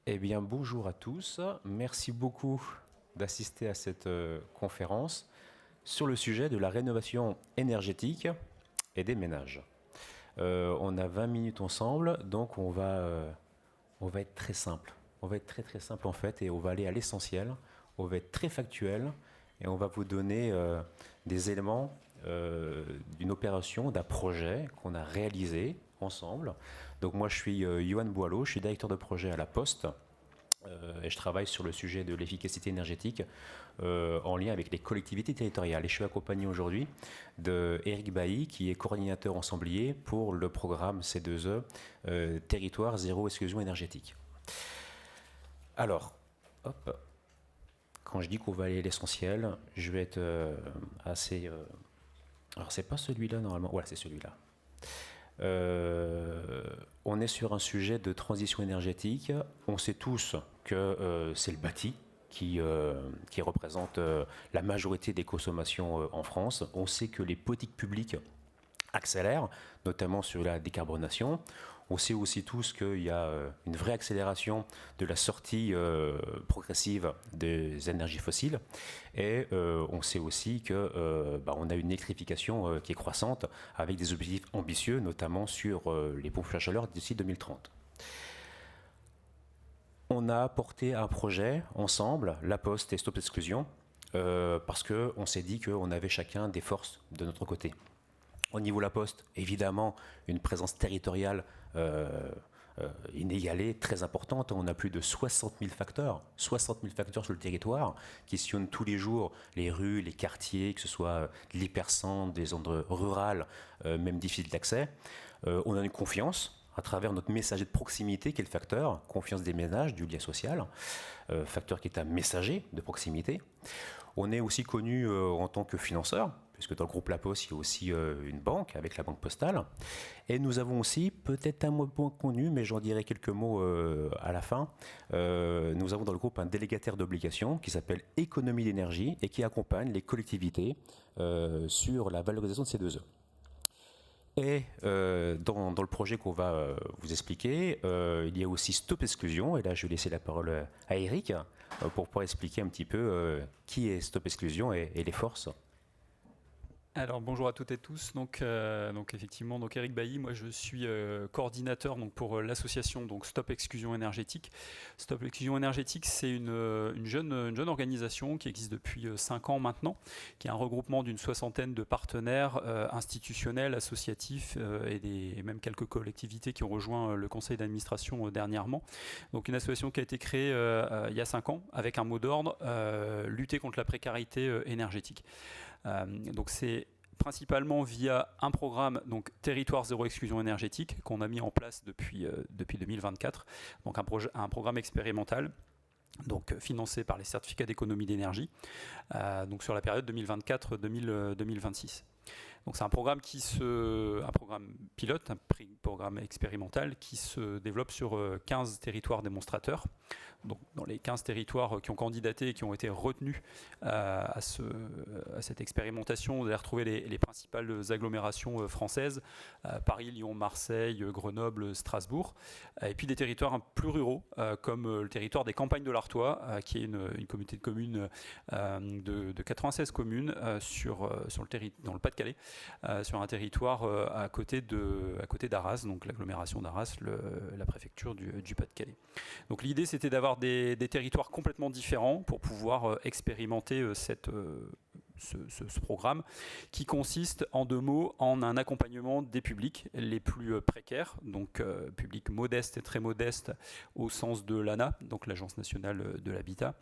Eh bien, bonjour à tous. Merci beaucoup d'assister à cette conférence sur le sujet de la rénovation énergétique et des ménages. On a 20 minutes ensemble, donc on va être très simple. On va être très très simple en fait et on va aller à l'essentiel. On va être très factuel et on va vous donner des éléments d'une opération, d'un projet qu'on a réalisé ensemble. Donc moi je suis Yohan Boileau, je suis directeur de projet à La Poste. Et je travaille sur le sujet de l'efficacité énergétique en lien avec les collectivités territoriales. Et je suis accompagné aujourd'hui de Eric Bailly, qui est coordinateur ensemblier pour le programme C2E Territoire Zéro Exclusion Énergétique. Alors, hop, quand je dis qu'on va aller à l'essentiel, je vais être assez... alors, c'est pas celui-là normalement. Voilà, c'est celui-là. On est sur un sujet de transition énergétique. On sait tous que c'est le bâti qui représente la majorité des consommations en France. On sait que les politiques publiques accélèrent, notamment sur la décarbonation. On sait aussi tous qu'il y a une vraie accélération de la sortie progressive des énergies fossiles. Et on sait aussi qu'on a une électrification qui est croissante avec des objectifs ambitieux, notamment sur les pompes à chaleur d'ici 2030. On a porté un projet ensemble, La Poste et Stop Exclusion, parce qu'on s'est dit qu'on avait chacun des forces de notre côté. Au niveau de La Poste, évidemment, une présence territoriale inégalée, très importante. On a plus de 60 000 facteurs sur le territoire qui sillonnent tous les jours les rues, les quartiers, que ce soit l'hypercentre, des zones rurales, même difficiles d'accès. On a une confiance à travers notre messager de proximité qui est le facteur, confiance des ménages, du lien social, facteur qui est un messager de proximité. On est aussi connu en tant que financeur, puisque dans le groupe La Poste, il y a aussi une banque avec la Banque Postale. Et nous avons aussi, peut-être un mot moins connu, mais j'en dirai quelques mots à la fin, nous avons dans le groupe un délégataire d'obligation qui s'appelle Économie d'énergie et qui accompagne les collectivités sur la valorisation de ces deux œuvres. Et dans le projet qu'on va vous expliquer, il y a aussi Stop Exclusion. Et là, je vais laisser la parole à Eric pour pouvoir expliquer un petit peu qui est Stop Exclusion et les forces. Alors bonjour à toutes et tous. Donc effectivement, donc Eric Bailly, moi je suis coordinateur donc pour l'association donc Stop Exclusion Énergétique. Stop Exclusion Énergétique, c'est une jeune organisation qui existe depuis 5 ans maintenant, qui est un regroupement d'une soixantaine de partenaires institutionnels, associatifs et même quelques collectivités qui ont rejoint le conseil d'administration dernièrement. Donc une association qui a été créée il y a 5 ans avec un mot d'ordre, lutter contre la précarité énergétique. Donc c'est principalement via un programme, donc Territoire Zéro Exclusion Énergétique, qu'on a mis en place depuis 2024, donc un programme expérimental. Donc financé par les certificats d'économie d'énergie, donc sur la période 2024-2026. Donc c'est un programme un programme pilote, un programme expérimental qui se développe sur 15 territoires démonstrateurs. Donc dans les 15 territoires qui ont candidaté et qui ont été retenus à cette expérimentation, vous allez retrouver les principales agglomérations françaises, Paris, Lyon, Marseille, Grenoble, Strasbourg, et puis des territoires plus ruraux, comme le territoire des Campagnes de l'Artois, qui est une communauté de communes de 96 communes dans le Pas-de-Calais, sur un territoire à côté d'Arras, donc l'agglomération d'Arras, la préfecture du Pas-de-Calais. Donc l'idée c'était d'avoir des territoires complètement différents pour pouvoir expérimenter ce programme qui consiste en 2 mots en un accompagnement des publics les plus précaires, donc publics modestes et très modestes au sens de l'ANA, donc l'Agence nationale de l'habitat.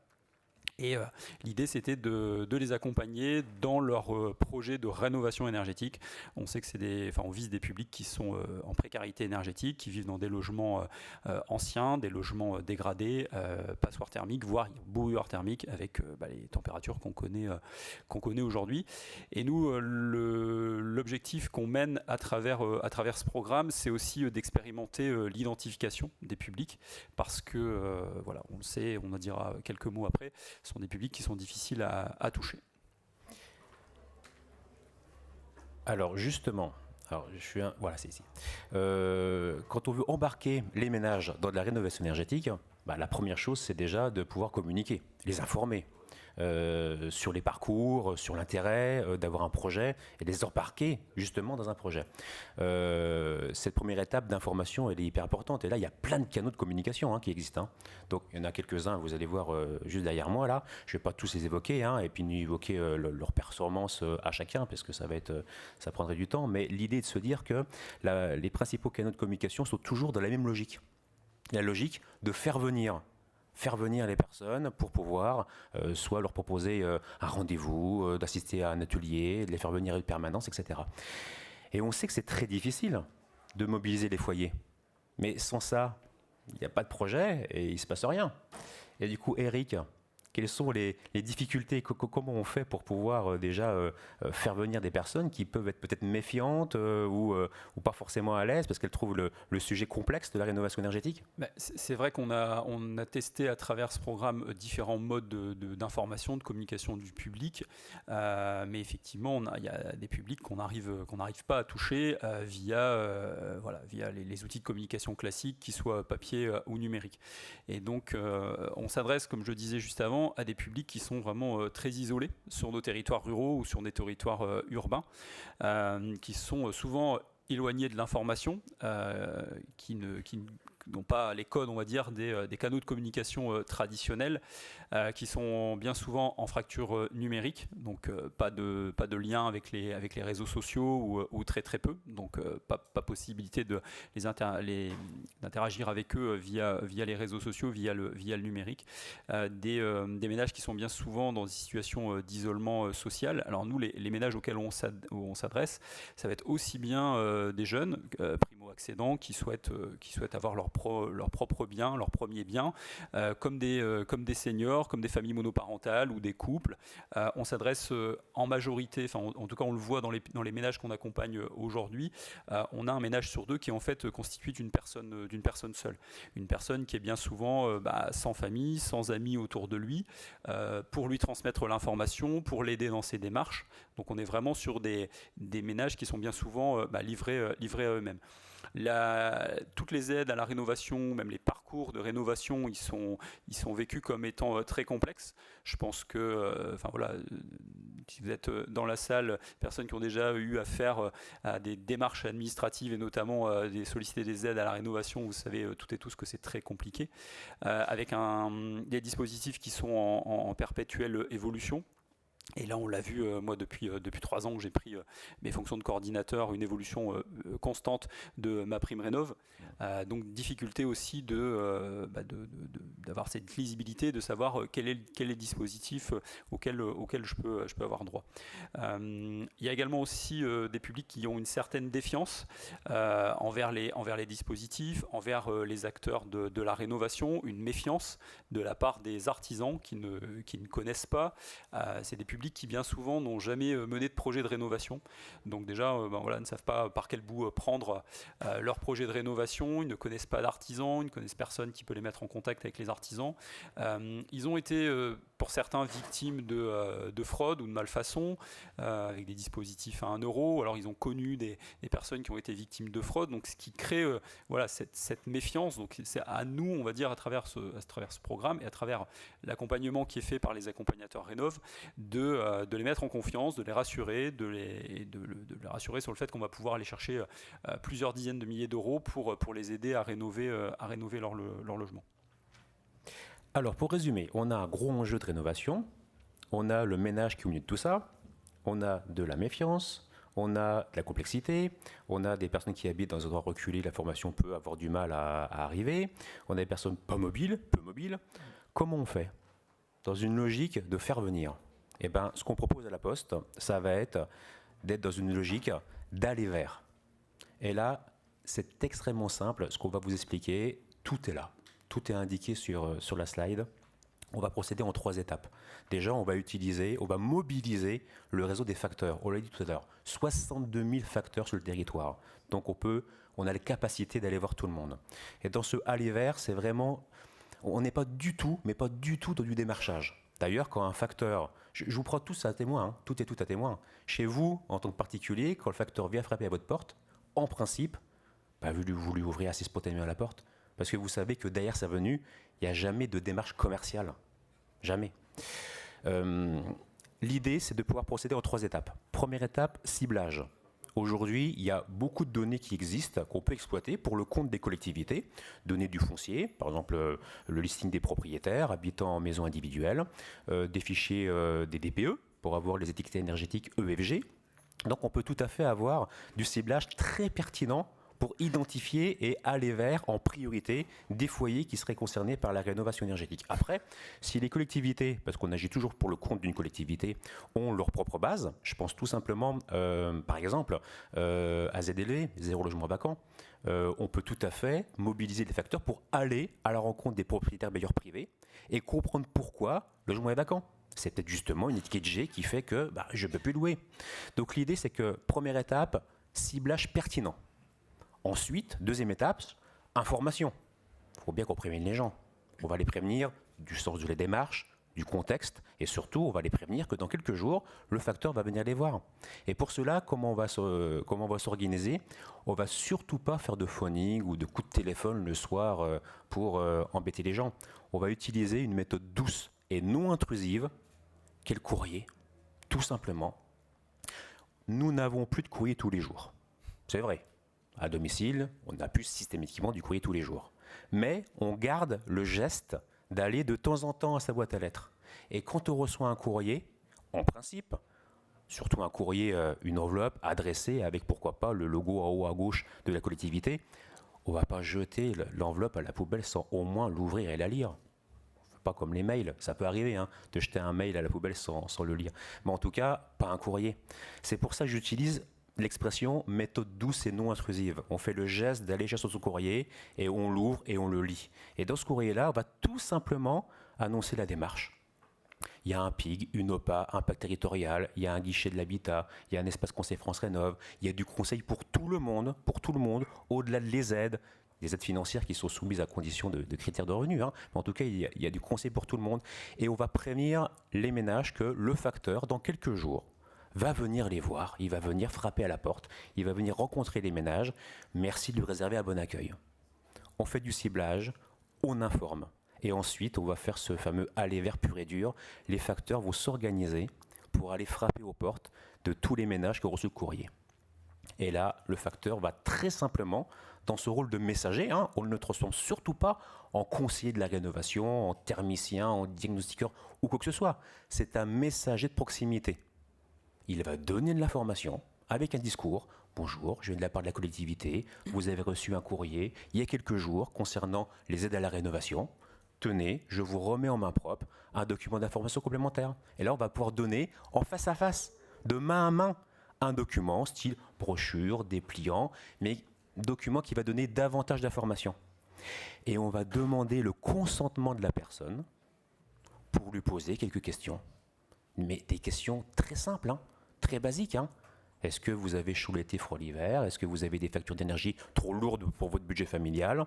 Et l'idée, c'était de les accompagner dans leur projet de rénovation énergétique. On sait que on vise des publics qui sont en précarité énergétique, qui vivent dans des logements anciens, des logements dégradés, passoires thermiques, voire bouilloires thermiques, avec les températures qu'on connaît aujourd'hui. Et nous, l'objectif qu'on mène à travers ce programme, c'est aussi d'expérimenter l'identification des publics, parce que, on le sait, on en dira quelques mots après, sont des publics qui sont difficiles à toucher. Alors justement, Alors, voilà, c'est ici. Quand on veut embarquer les ménages dans de la rénovation énergétique, la première chose, c'est déjà de pouvoir communiquer, les informer sur les parcours, sur l'intérêt d'avoir un projet et les embarquer justement dans un projet. Cette première étape d'information, elle est hyper importante. Et là, il y a plein de canaux de communication qui existent. Donc, il y en a quelques-uns, vous allez voir juste derrière moi là. Je ne vais pas tous les évoquer et puis ni évoquer leur performance à chacun parce que ça prendrait du temps. Mais l'idée est de se dire que les principaux canaux de communication sont toujours dans la même logique. La logique de faire venir les personnes pour pouvoir soit leur proposer un rendez-vous, d'assister à un atelier, de les faire venir à une permanence, etc. Et on sait que c'est très difficile de mobiliser les foyers. Mais sans ça, il n'y a pas de projet et il ne se passe rien. Et du coup, Eric, quelles sont les difficultés? Comment on fait pour pouvoir déjà faire venir des personnes qui peuvent être peut-être méfiantes ou pas forcément à l'aise parce qu'elles trouvent le sujet complexe de la rénovation énergétique? C'est vrai qu'on a testé à travers ce programme différents modes d'information, de communication du public, mais effectivement, il y a des publics qu'on n'arrive pas à toucher via les outils de communication classiques, qu'ils soient papier ou numérique. Et donc, on s'adresse, comme je disais juste avant, à des publics qui sont vraiment très isolés sur nos territoires ruraux ou sur des territoires urbains, qui sont souvent éloignés de l'information, qui n'ont pas les codes, on va dire, des canaux de communication traditionnels, qui sont bien souvent en fracture numérique, donc pas de lien avec les réseaux sociaux ou très très peu, donc pas possibilité d'interagir avec eux via les réseaux sociaux, via le numérique. Des ménages qui sont bien souvent dans des situations d'isolement social. Alors nous, les ménages auxquels on s'adresse, ça va être aussi bien des jeunes primo-accédants qui souhaitent avoir leur propre bien, leur premier bien, comme des seniors, comme des familles monoparentales ou des couples. On s'adresse en majorité, en tout cas on le voit dans les ménages qu'on accompagne aujourd'hui, on a un ménage sur deux qui est en fait constitué d'une personne seule. Une personne qui est bien souvent sans famille, sans amis autour de lui, pour lui transmettre l'information, pour l'aider dans ses démarches. Donc on est vraiment sur des ménages qui sont bien souvent livrés à eux-mêmes. Toutes les aides à la rénovation, même les parcours de rénovation, ils sont vécus comme étant très complexes. Je pense que, si vous êtes dans la salle, personnes qui ont déjà eu affaire à des démarches administratives et notamment solliciter des aides à la rénovation, vous savez toutes et tous que c'est très compliqué, avec des dispositifs qui sont en perpétuelle évolution. Et là, on l'a vu, moi, depuis 3 ans que j'ai pris mes fonctions de coordinateur, une évolution constante de ma prime rénov'. Donc, difficulté aussi d'avoir cette lisibilité, de savoir quel est le dispositif auquel je peux avoir droit. Il y a également aussi des publics qui ont une certaine défiance envers les dispositifs, envers les acteurs de la rénovation, une méfiance de la part des artisans qui ne connaissent pas. C'est des publics qui bien souvent n'ont jamais mené de projet de rénovation. Donc déjà, ne savent pas par quel bout prendre leur projet de rénovation. Ils ne connaissent pas d'artisans, ils ne connaissent personne qui peut les mettre en contact avec les artisans. Ils ont été, pour certains, victimes de fraude ou de malfaçon, avec des dispositifs à 1 euro. Alors ils ont connu des personnes qui ont été victimes de fraude. Donc ce qui crée cette méfiance. Donc c'est à nous, on va dire, à travers ce programme et à travers l'accompagnement qui est fait par les accompagnateurs Rénov', de les mettre en confiance, de les rassurer, de les rassurer sur le fait qu'on va pouvoir aller chercher plusieurs dizaines de milliers d'euros pour les aider à rénover leur logement. Alors pour résumer, on a un gros enjeu de rénovation, on a le ménage qui est au milieu de tout ça, on a de la méfiance, on a de la complexité, on a des personnes qui habitent dans des endroits reculés, la formation peut avoir du mal à arriver, on a des personnes peu mobiles. Comment on fait dans une logique de faire venir? Eh bien, ce qu'on propose à la Poste, ça va être d'être dans une logique d'aller vers. Et là, c'est extrêmement simple. Ce qu'on va vous expliquer, tout est là. Tout est indiqué sur la slide. On va procéder en 3 étapes. Déjà, on va mobiliser le réseau des facteurs. On l'a dit tout à l'heure, 62 000 facteurs sur le territoire. Donc, on a la capacité d'aller voir tout le monde. Et dans ce aller vers, c'est vraiment, on n'est pas du tout dans du démarchage. D'ailleurs, quand un facteur Je vous prends tous à témoin, hein, tout et tout à témoin. Chez vous, en tant que particulier, quand le facteur vient frapper à votre porte, en principe, vous lui ouvrez assez spontanément la porte, parce que vous savez que derrière sa venue, il n'y a jamais de démarche commerciale. Jamais. L'idée, c'est de pouvoir procéder en 3 étapes. Première étape, ciblage. Aujourd'hui, il y a beaucoup de données qui existent, qu'on peut exploiter pour le compte des collectivités. Données du foncier, par exemple le listing des propriétaires habitant en maison individuelle, des fichiers des DPE pour avoir les étiquettes énergétiques EFG. Donc on peut tout à fait avoir du ciblage très pertinent pour identifier et aller vers, en priorité, des foyers qui seraient concernés par la rénovation énergétique. Après, si les collectivités, parce qu'on agit toujours pour le compte d'une collectivité, ont leur propre base, je pense tout simplement, par exemple, à ZLV, zéro logement vacant, on peut tout à fait mobiliser des facteurs pour aller à la rencontre des propriétaires bailleurs privés et comprendre pourquoi le logement est vacant. C'est peut-être justement une étiquette G qui fait que je ne peux plus louer. Donc l'idée, c'est que, première étape, ciblage pertinent. Ensuite, deuxième étape, information. Il faut bien qu'on prévienne les gens. On va les prévenir du sens de la démarche, du contexte, et surtout, on va les prévenir que dans quelques jours, le facteur va venir les voir. Et pour cela, comment on va s'organiser? On va surtout pas faire de phoning ou de coups de téléphone le soir pour embêter les gens. On va utiliser une méthode douce et non intrusive, qu'est le courrier. Tout simplement. Nous n'avons plus de courrier tous les jours. C'est vrai. À domicile, on n'a plus systématiquement du courrier tous les jours. Mais on garde le geste d'aller de temps en temps à sa boîte à lettres. Et quand on reçoit un courrier, en principe, surtout un courrier, une enveloppe adressée avec pourquoi pas le logo en haut à gauche de la collectivité, on ne va pas jeter l'enveloppe à la poubelle sans au moins l'ouvrir et la lire. Pas comme les mails, ça peut arriver de jeter un mail à la poubelle sans le lire. Mais en tout cas, pas un courrier. C'est pour ça que j'utilise l'expression méthode douce et non intrusive. On fait le geste d'aller chercher son courrier et on l'ouvre et on le lit. Et dans ce courrier-là, on va tout simplement annoncer la démarche. Il y a un PIG, une OPA, un pacte territorial, il y a un guichet de l'habitat, il y a un espace conseil France Rénov', il y a du conseil pour tout le monde, au-delà des aides financières qui sont soumises à condition de critères de revenus. Mais en tout cas, il y a du conseil pour tout le monde. Et on va prévenir les ménages que le facteur, dans quelques jours, va venir les voir, il va venir frapper à la porte, il va venir rencontrer les ménages. Merci de lui réserver un bon accueil. On fait du ciblage, on informe. Et ensuite, on va faire ce fameux aller vers pur et dur. Les facteurs vont s'organiser pour aller frapper aux portes de tous les ménages qui ont reçu le courrier. Et là, le facteur va très simplement, dans ce rôle de messager, on ne le transforme surtout pas en conseiller de la rénovation, en thermicien, en diagnostiqueur ou quoi que ce soit. C'est un messager de proximité. Il va donner de l'information avec un discours. Bonjour, je viens de la part de la collectivité. Vous avez reçu un courrier il y a quelques jours concernant les aides à la rénovation. Tenez, je vous remets en main propre un document d'information complémentaire. Et là, on va pouvoir donner en face à face, de main à main, un document style brochure, dépliant, mais document qui va donner davantage d'informations. Et on va demander le consentement de la personne pour lui poser quelques questions. Mais des questions très simples, très basiques. Est-ce que vous avez chaud l'été, froid l'hiver? Est-ce que vous avez des factures d'énergie trop lourdes pour votre budget familial?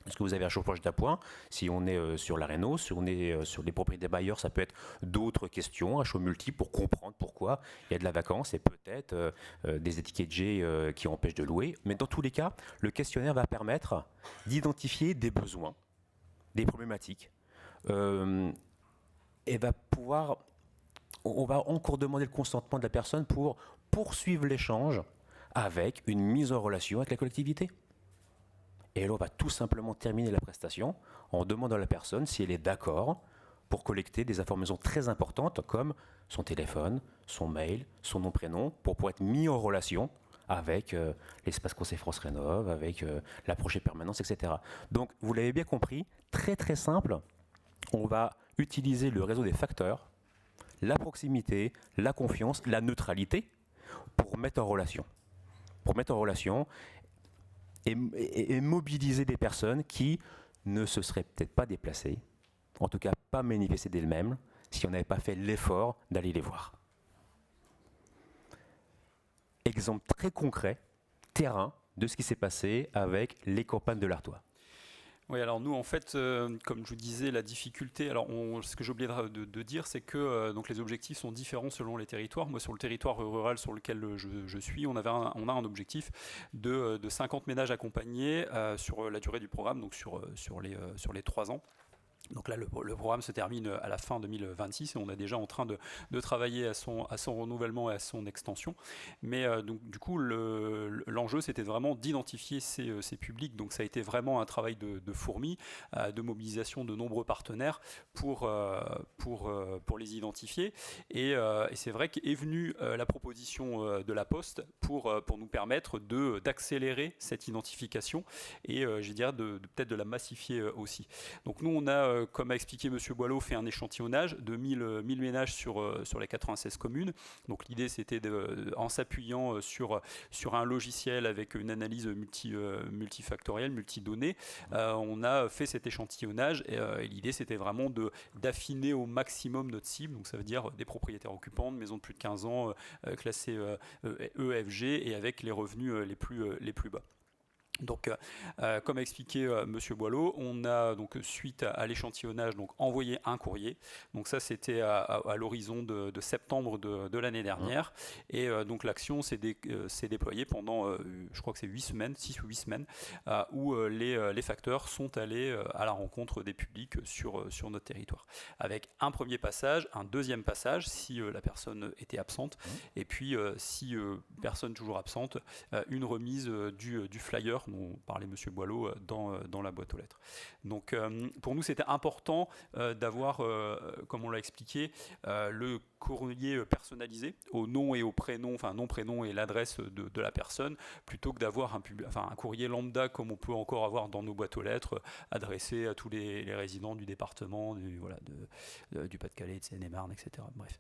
Est-ce que vous avez un chauffage d'appoint? Si on est sur la réno, si on est sur les propriétés bailleurs, ça peut être d'autres questions à choix multiples pour comprendre pourquoi il y a de la vacance et peut-être des étiquettes G qui empêchent de louer. Mais dans tous les cas, le questionnaire va permettre d'identifier des besoins, des problématiques, et va pouvoir... On va encore demander le consentement de la personne pour poursuivre l'échange avec une mise en relation avec la collectivité. Et là, on va tout simplement terminer la prestation en demandant à la personne si elle est d'accord pour collecter des informations très importantes comme son téléphone, son mail, son nom, prénom, pour pouvoir être mis en relation avec l'espace conseil France Rénov', avec la projet permanence, etc. Donc, vous l'avez bien compris, très très simple, on va utiliser le réseau des facteurs, la proximité, la confiance, la neutralité pour mettre en relation. Et mobiliser des personnes qui ne se seraient peut-être pas déplacées, en tout cas pas manifestées d'elles-mêmes, si on n'avait pas fait l'effort d'aller les voir. Exemple très concret, terrain, de ce qui s'est passé avec les campagnes de l'Artois. Oui, alors nous, en fait, comme je vous disais, la difficulté, alors ce que j'ai oublié de dire, c'est que donc les objectifs sont différents selon les territoires. Moi, sur le territoire rural sur lequel je suis, on a un objectif de 50 ménages accompagnés sur la durée du programme, donc sur les 3 ans. Donc là, le programme se termine à la fin 2026 et on est déjà en train de travailler à son renouvellement et à son extension. Mais donc, du coup, l'enjeu, c'était vraiment d'identifier ces publics. Donc ça a été vraiment un travail de fourmi, de mobilisation de nombreux partenaires pour les identifier. Et c'est vrai qu'est venue la proposition de la Poste pour nous permettre d'accélérer cette identification et, je dirais, peut-être de la massifier aussi. Donc nous, on a comme a expliqué M. Boileau, fait un échantillonnage de 1000 ménages sur les 96 communes. Donc l'idée, c'était en s'appuyant sur un logiciel avec une analyse multifactorielle, multidonnée, on a fait cet échantillonnage et l'idée, c'était vraiment d'affiner au maximum notre cible. Donc ça veut dire des propriétaires occupants, de maisons de plus de 15 ans, classées EFG et avec les revenus les plus bas. Donc, comme a expliqué M. Boileau, on a donc suite à l'échantillonnage donc envoyé un courrier. Donc ça, c'était à l'horizon de septembre de l'année dernière. Et donc l'action s'est déployée pendant, je crois que c'est 6 ou 8 semaines, où les facteurs sont allés à la rencontre des publics sur notre territoire. Avec un premier passage, un deuxième passage si la personne était absente, et puis si personne toujours absente, une remise du flyer dont parlait M. Boileau dans la boîte aux lettres. Donc pour nous, c'était important d'avoir, comme on l'a expliqué, le courrier personnalisé au nom et au prénom, enfin nom, prénom et l'adresse de la personne, plutôt que d'avoir un courrier lambda comme on peut encore avoir dans nos boîtes aux lettres, adressé à tous les résidents du département, du Pas-de-Calais, de Seine-et-Marne, etc. Bref.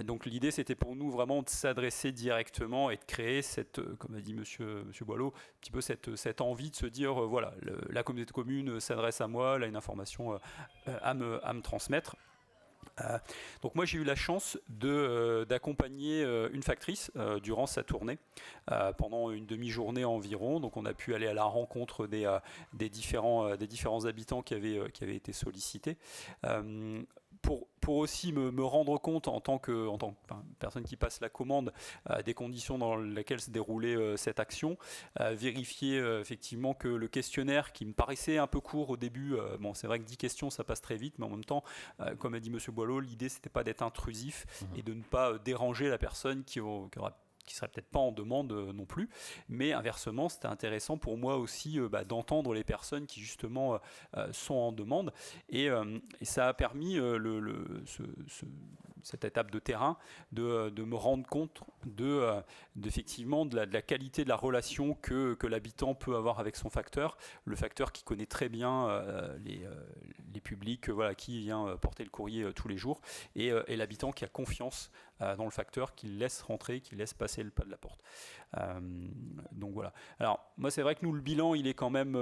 Donc l'idée, c'était pour nous vraiment de s'adresser directement et de créer cette, comme a dit Monsieur Boileau, un petit peu cette envie de se dire, voilà, la communauté de communes s'adresse à moi, elle a une information à me transmettre. Donc moi j'ai eu la chance d'accompagner une factrice durant sa tournée pendant une demi-journée environ. Donc on a pu aller à la rencontre des différents habitants qui avaient été sollicités. Pour aussi me rendre compte en tant que personne qui passe la commande des conditions dans lesquelles se déroulait cette action, vérifier effectivement que le questionnaire qui me paraissait un peu court au début, bon c'est vrai que 10 questions ça passe très vite, mais en même temps, comme a dit M. Boileau, l'idée c'était pas d'être intrusif et de ne pas déranger la personne qui serait peut-être pas en demande non plus, mais inversement c'était intéressant pour moi aussi d'entendre les personnes qui justement sont en demande et ça a permis cette étape de terrain de me rendre compte effectivement de la qualité de la relation que l'habitant peut avoir avec son facteur, le facteur qui connaît très bien les publics qui vient porter le courrier tous les jours et l'habitant qui a confiance dans le facteur, qui laisse rentrer, qui laisse passer le pas de la porte. Donc voilà. Alors moi c'est vrai que nous le bilan il est quand même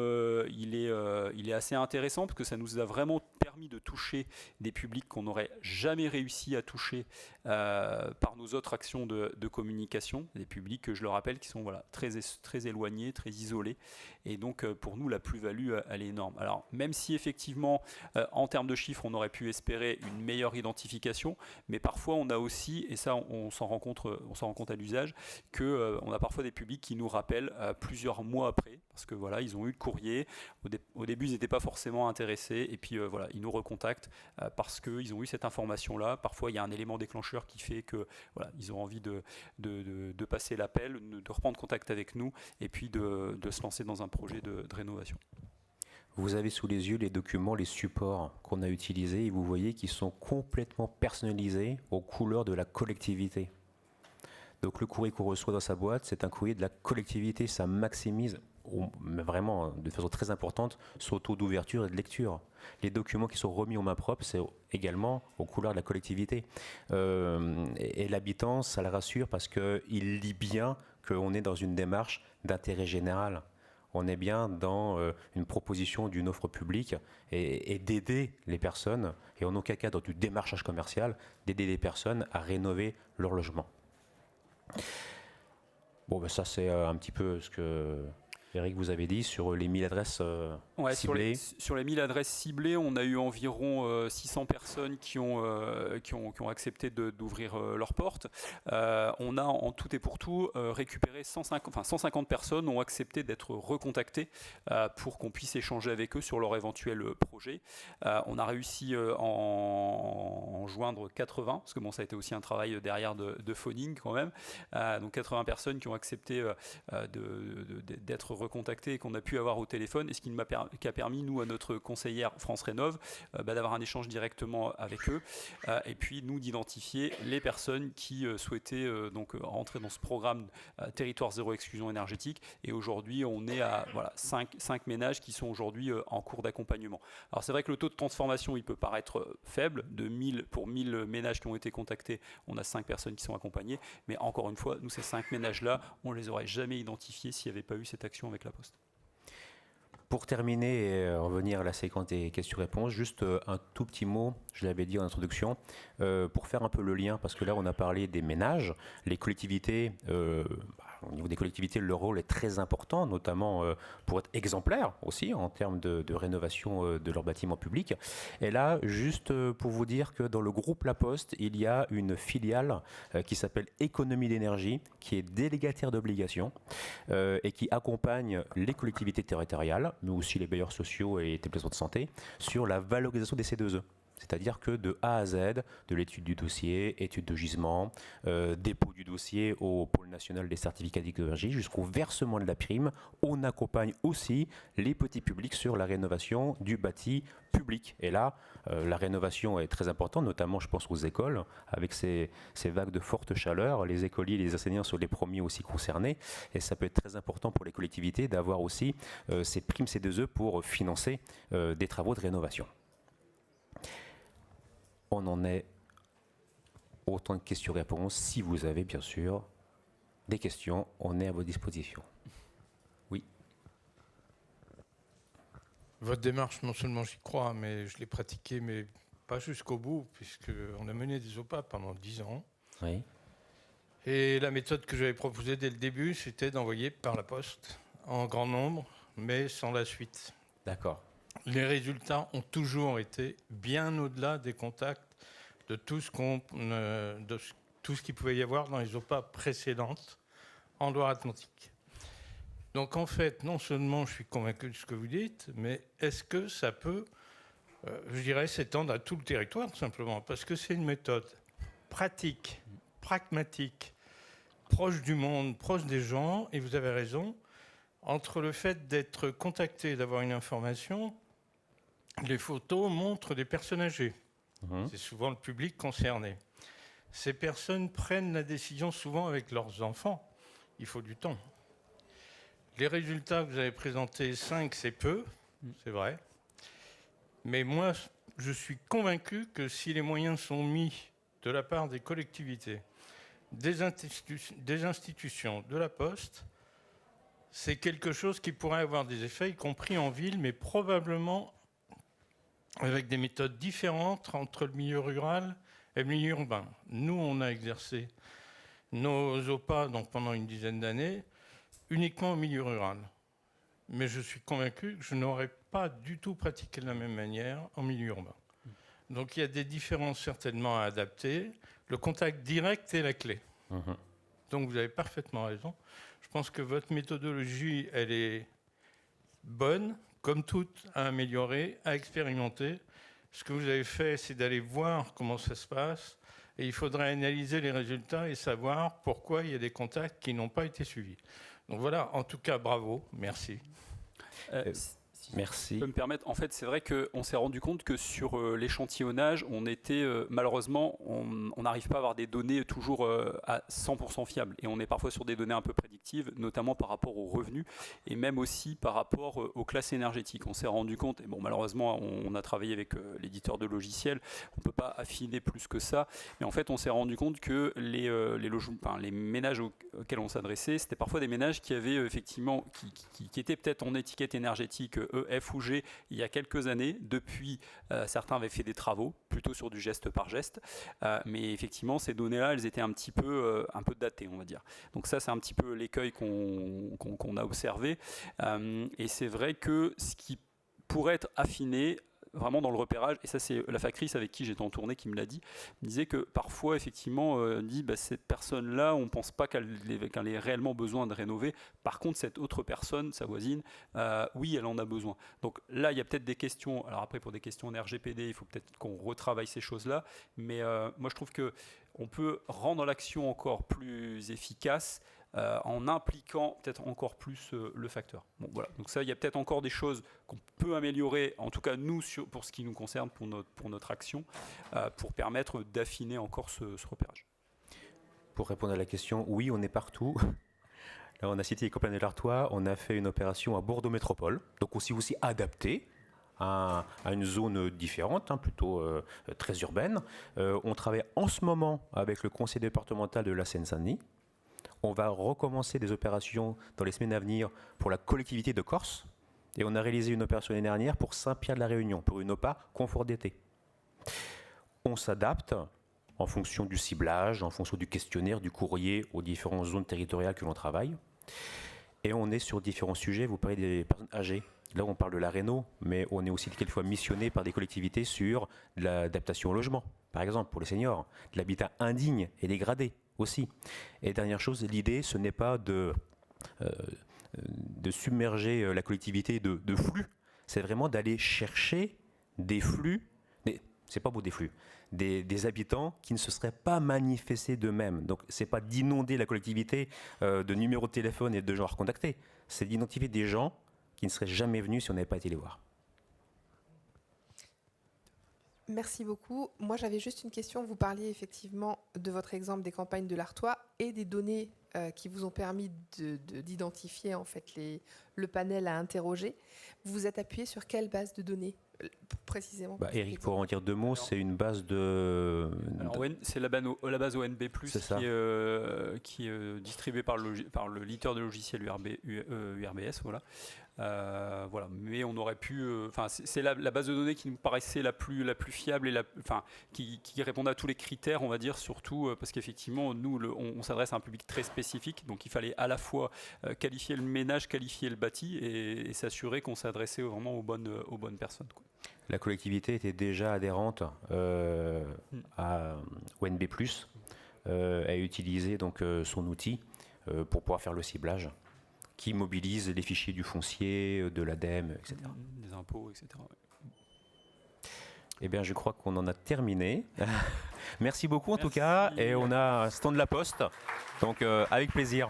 il est assez intéressant parce que ça nous a vraiment permis de toucher des publics qu'on n'aurait jamais réussi à toucher par nos autres actions de communication, des publics que je le rappelle qui sont très éloignés, très isolés et donc pour nous la plus-value elle est énorme. Alors même si effectivement en termes de chiffres on aurait pu espérer une meilleure identification, mais parfois on a aussi, et ça on s'en rend compte à l'usage, que on a parfois des publics qui nous rappellent plusieurs mois après, parce que voilà, ils ont eu le courrier, au début ils n'étaient pas forcément intéressés, et puis voilà, ils nous recontactent parce qu'ils ont eu cette information-là. Parfois il y a un élément déclencheur qui fait que voilà, ils ont envie de passer l'appel, de reprendre contact avec nous, et puis de se lancer dans un projet de rénovation. Vous avez sous les yeux les documents, les supports qu'on a utilisés, et vous voyez qu'ils sont complètement personnalisés aux couleurs de la collectivité. Donc le courrier qu'on reçoit dans sa boîte, c'est un courrier de la collectivité, ça maximise vraiment de façon très importante son taux d'ouverture et de lecture. Les documents qui sont remis en main propre, c'est également aux couleurs de la collectivité. Et l'habitant, ça le rassure parce qu'il lit bien qu'on est dans une démarche d'intérêt général. On est bien dans une proposition d'une offre publique et d'aider les personnes, et en aucun cas dans du démarchage commercial, d'aider les personnes à rénover leur logement. Bon, ça c'est un petit peu ce que Eric, vous avez dit, sur les 1000 adresses ciblées. Sur les 1000 adresses ciblées, on a eu environ 600 personnes qui ont accepté d'ouvrir leurs portes. On a en tout et pour tout récupéré 150 personnes ont accepté d'être recontactées pour qu'on puisse échanger avec eux sur leur éventuel projet. On a réussi en joindre 80, parce que bon, ça a été aussi un travail derrière de phoning quand même. Donc 80 personnes qui ont accepté d'être recontactées et qu'on a pu avoir au téléphone, et ce qui a permis, nous, à notre conseillère France Rénov, d'avoir un échange directement avec eux, et puis nous d'identifier les personnes qui souhaitaient donc rentrer dans ce programme Territoire Zéro Exclusion Énergétique. Et aujourd'hui, on est à 5 ménages qui sont aujourd'hui en cours d'accompagnement. Alors c'est vrai que le taux de transformation, il peut paraître faible, pour 1000 ménages qui ont été contactés, on a 5 personnes qui sont accompagnées, mais encore une fois, nous, ces 5 ménages-là, on ne les aurait jamais identifiés s'il n'y avait pas eu cette action avec la Poste. Pour terminer et revenir à la séquence des questions-réponses, juste un tout petit mot, je l'avais dit en introduction, pour faire un peu le lien, parce que là on a parlé des ménages, les collectivités, au niveau des collectivités, le rôle est très important, notamment pour être exemplaire aussi en termes de rénovation de leurs bâtiments publics. Et là, juste pour vous dire que dans le groupe La Poste, il y a une filiale qui s'appelle Économie d'énergie, qui est délégataire d'obligations et qui accompagne les collectivités territoriales, mais aussi les bailleurs sociaux et les établissements de santé, sur la valorisation des C2E. C'est-à-dire que de A à Z, de l'étude du dossier, étude de gisement, dépôt du dossier au pôle national des certificats d'écologie, jusqu'au versement de la prime, on accompagne aussi les petits publics sur la rénovation du bâti public. Et là, la rénovation est très importante, notamment je pense aux écoles, avec ces vagues de forte chaleur. Les écoliers et les enseignants sont les premiers aussi concernés, et ça peut être très important pour les collectivités d'avoir aussi ces primes C2E pour financer des travaux de rénovation. On en est autant de questions-réponses. Si vous avez bien sûr des questions, on est à votre disposition. Oui. Votre démarche, non seulement j'y crois, mais je l'ai pratiquée, mais pas jusqu'au bout, puisqu'on a mené des OPA pendant 10 ans. Oui. Et la méthode que j'avais proposée dès le début, c'était d'envoyer par la poste, en grand nombre, mais sans la suite. D'accord. Les résultats ont toujours été bien au-delà des contacts de tout ce qu'il pouvait y avoir dans les OPA précédentes en Loire-Atlantique. Donc en fait, non seulement je suis convaincu de ce que vous dites, mais est-ce que ça peut, je dirais, s'étendre à tout le territoire, tout simplement, parce que c'est une méthode pratique, pragmatique, proche du monde, proche des gens, et vous avez raison, entre le fait d'être contacté, d'avoir une information. Les photos montrent des personnes âgées. C'est souvent le public concerné. Ces personnes prennent la décision souvent avec leurs enfants. Il faut du temps. Les résultats que vous avez présentés, 5, c'est peu, c'est vrai. Mais moi, je suis convaincu que si les moyens sont mis de la part des collectivités, des institutions, de la Poste, c'est quelque chose qui pourrait avoir des effets, y compris en ville, mais probablement avec des méthodes différentes entre le milieu rural et le milieu urbain. Nous, on a exercé nos OPA donc, pendant une dizaine d'années uniquement au milieu rural. Mais je suis convaincu que je n'aurais pas du tout pratiqué de la même manière en milieu urbain. Donc il y a des différences certainement à adapter. Le contact direct est la clé. Donc vous avez parfaitement raison. Je pense que votre méthodologie, elle est bonne, comme toute, à améliorer, à expérimenter. Ce que vous avez fait, c'est d'aller voir comment ça se passe. Et il faudrait analyser les résultats et savoir pourquoi il y a des contacts qui n'ont pas été suivis. Donc voilà, en tout cas, bravo, merci. Merci. Je peux me permettre, en fait, c'est vrai qu'on s'est rendu compte que sur l'échantillonnage, on était malheureusement, on n'arrive pas à avoir des données toujours à 100% fiables. Et on est parfois sur des données un peu prédictives, notamment par rapport aux revenus et même aussi par rapport aux classes énergétiques. On s'est rendu compte, et bon, malheureusement, on a travaillé avec l'éditeur de logiciels, on ne peut pas affiner plus que ça. Mais en fait, on s'est rendu compte que les ménages auxquels on s'adressait, c'était parfois des ménages qui avaient effectivement, qui étaient peut-être en étiquette énergétique E, F ou G il y a quelques années. Depuis, certains avaient fait des travaux, plutôt sur du geste par geste. Mais effectivement, ces données-là, elles étaient un peu datées, on va dire. Donc ça, c'est un petit peu l'écueil qu'on a observé. Et c'est vrai que ce qui pourrait être affiné vraiment dans le repérage, et ça c'est la Facris avec qui j'étais en tournée qui me l'a dit, me disait que parfois effectivement cette personne-là, on ne pense pas qu'elle ait réellement besoin de rénover. Par contre, cette autre personne, sa voisine, oui, elle en a besoin. Donc là, il y a peut-être des questions. Alors après, pour des questions en RGPD, il faut peut-être qu'on retravaille ces choses-là. Mais moi, je trouve que on peut rendre l'action encore plus efficace en impliquant peut-être encore plus le facteur. Bon, voilà. Donc ça, il y a peut-être encore des choses qu'on peut améliorer, en tout cas nous, pour ce qui nous concerne, pour notre action, pour permettre d'affiner encore ce repérage. Pour répondre à la question, oui, on est partout. Là, on a cité les Campagnes de l'Artois, on a fait une opération à Bordeaux Métropole, donc aussi adaptée à une zone différente, plutôt très urbaine. On travaille en ce moment avec le conseil départemental de la Seine-Saint-Denis. On va recommencer des opérations dans les semaines à venir pour la collectivité de Corse. Et on a réalisé une opération l'année dernière pour Saint-Pierre-de-la-Réunion, pour une OPA confort d'été. On s'adapte en fonction du ciblage, en fonction du questionnaire, du courrier, aux différentes zones territoriales que l'on travaille. Et on est sur différents sujets. Vous parlez des personnes âgées. Là, on parle de la réno, mais on est aussi quelquefois missionné par des collectivités sur l'adaptation au logement, par exemple, pour les seniors, de l'habitat indigne et dégradé aussi. Et dernière chose, l'idée, ce n'est pas de submerger la collectivité de flux, c'est vraiment d'aller chercher des flux, mais c'est pas beau des flux, des habitants qui ne se seraient pas manifestés d'eux-mêmes. Donc c'est pas d'inonder la collectivité de numéros de téléphone et de gens à recontacter, c'est d'identifier des gens qui ne seraient jamais venus si on n'avait pas été les voir. Merci beaucoup. Moi, j'avais juste une question. Vous parliez effectivement de votre exemple des campagnes de l'Artois et des données qui vous ont permis d'identifier en fait le panel à interroger. Vous vous êtes appuyé sur quelle base de données précisément? Eric, pour en dire deux mots, c'est une base de... C'est la base ONB+, qui est distribuée par le leader de logiciel URBS. Voilà. Voilà. Mais on aurait pu... c'est la base de données qui nous paraissait la plus fiable et qui répondait à tous les critères, on va dire, surtout parce qu'effectivement, nous, on s'adresse à un public très spécifique. Donc, il fallait à la fois qualifier le ménage, qualifier le bâti et s'assurer qu'on s'adressait vraiment aux bonnes personnes, quoi. La collectivité était déjà adhérente à ONB+, a utilisé donc son outil pour pouvoir faire le ciblage, qui mobilise les fichiers du foncier, de l'ADEME, etc. Des impôts, etc. Eh bien, je crois qu'on en a terminé. Merci beaucoup en tout cas, et on a un stand de la Poste, donc avec plaisir.